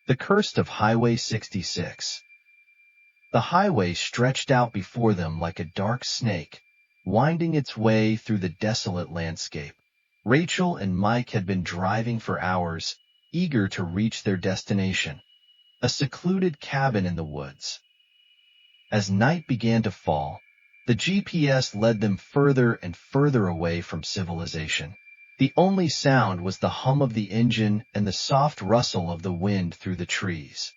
The Curse of Highway 66. The highway stretched out before them like a dark snake, winding its way through the desolate landscape. Rachel and Mike had been driving for hours, eager to reach their destination, a secluded cabin in the woods. As night began to fall, the GPS led them further and further away from civilization. The only sound was the hum of the engine and the soft rustle of the wind through the trees.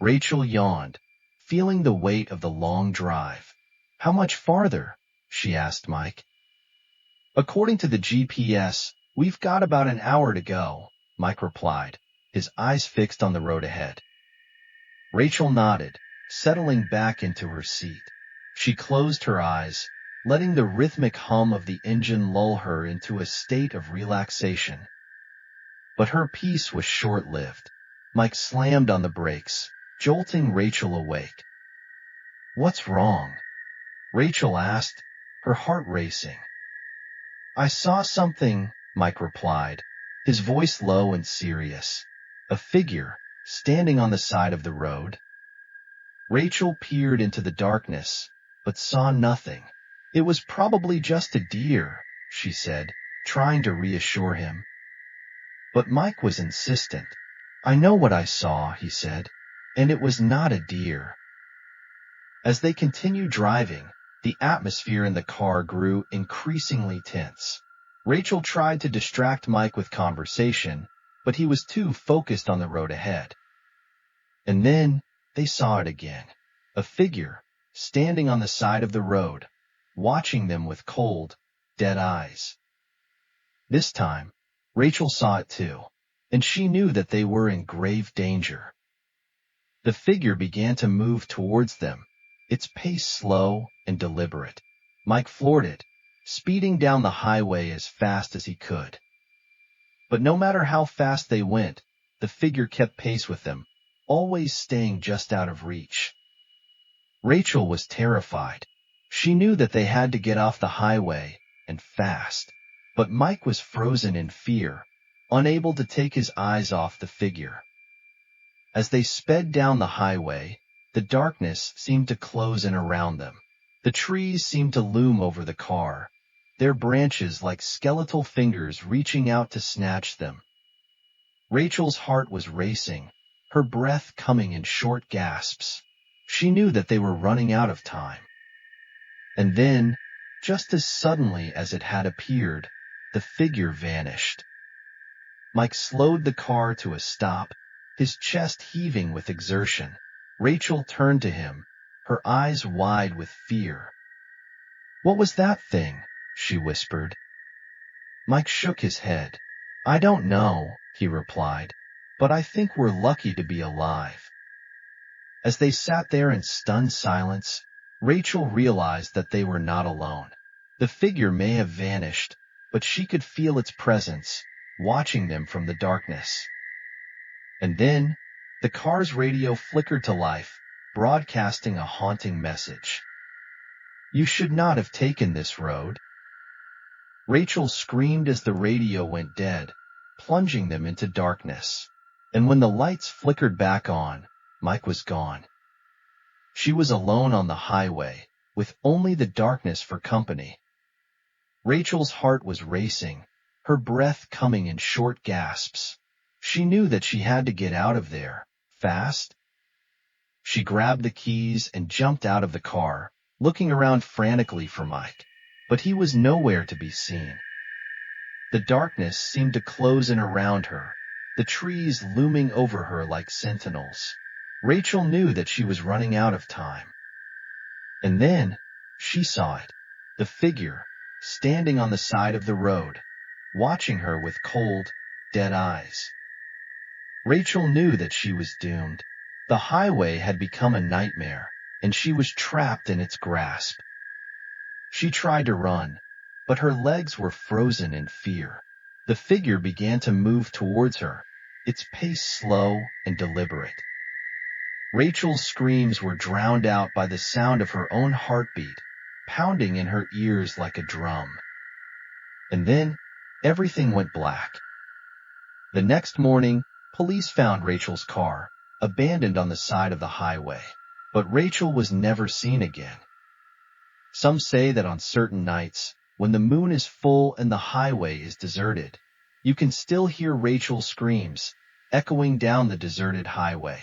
Rachel yawned, feeling the weight of the long drive. "How much farther?" she asked Mike. "According to the GPS, we've got about an hour to go," Mike replied, his eyes fixed on the road ahead. Rachel nodded, settling back into her seat. She closed her eyes, letting the rhythmic hum of the engine lull her into a state of relaxation. But her peace was short-lived. Mike slammed on the brakes, jolting Rachel awake. "What's wrong?" Rachel asked, her heart racing. "I saw something," Mike replied, his voice low and serious. "A figure, standing on the side of the road." Rachel peered into the darkness, but saw nothing. "It was probably just a deer," she said, trying to reassure him. But Mike was insistent. "I know what I saw," he said, "and it was not a deer." As they continued driving, the atmosphere in the car grew increasingly tense. Rachel tried to distract Mike with conversation, but he was too focused on the road ahead. And then they saw it again. A figure, standing on the side of the road, watching them with cold, dead eyes. This time, Rachel saw it too, and she knew that they were in grave danger. The figure began to move towards them, its pace slow and deliberate. Mike floored it, speeding down the highway as fast as he could. But no matter how fast they went, the figure kept pace with them, always staying just out of reach. Rachel was terrified. She knew that they had to get off the highway, and fast. But Mike was frozen in fear, unable to take his eyes off the figure. As they sped down the highway, the darkness seemed to close in around them. The trees seemed to loom over the car, their branches like skeletal fingers reaching out to snatch them. Rachel's heart was racing, her breath coming in short gasps. She knew that they were running out of time. And then, just as suddenly as it had appeared, the figure vanished. Mike slowed the car to a stop, his chest heaving with exertion. Rachel turned to him, her eyes wide with fear. "What was that thing?" she whispered. Mike shook his head. "I don't know," he replied, "but I think we're lucky to be alive." As they sat there in stunned silence, Rachel realized that they were not alone. The figure may have vanished, but she could feel its presence, watching them from the darkness. And then, the car's radio flickered to life, broadcasting a haunting message. "You should not have taken this road." Rachel screamed as the radio went dead, plunging them into darkness. And when the lights flickered back on, Mike was gone. She was alone on the highway, with only the darkness for company. Rachel's heart was racing, her breath coming in short gasps. She knew that she had to get out of there, fast. She grabbed the keys and jumped out of the car, looking around frantically for Mike, but he was nowhere to be seen. The darkness seemed to close in around her, the trees looming over her like sentinels. Rachel knew that she was running out of time. And then, she saw it, the figure, standing on the side of the road, watching her with cold, dead eyes. Rachel knew that she was doomed. The highway had become a nightmare, and she was trapped in its grasp. She tried to run, but her legs were frozen in fear. The figure began to move towards her, its pace slow and deliberate. Rachel's screams were drowned out by the sound of her own heartbeat, pounding in her ears like a drum. And then, everything went black. The next morning, Police found Rachel's car, abandoned on the side of the highway, but Rachel was never seen again. Some say that on certain nights, when the moon is full and the highway is deserted, you can still hear Rachel's screams, echoing down the deserted highway.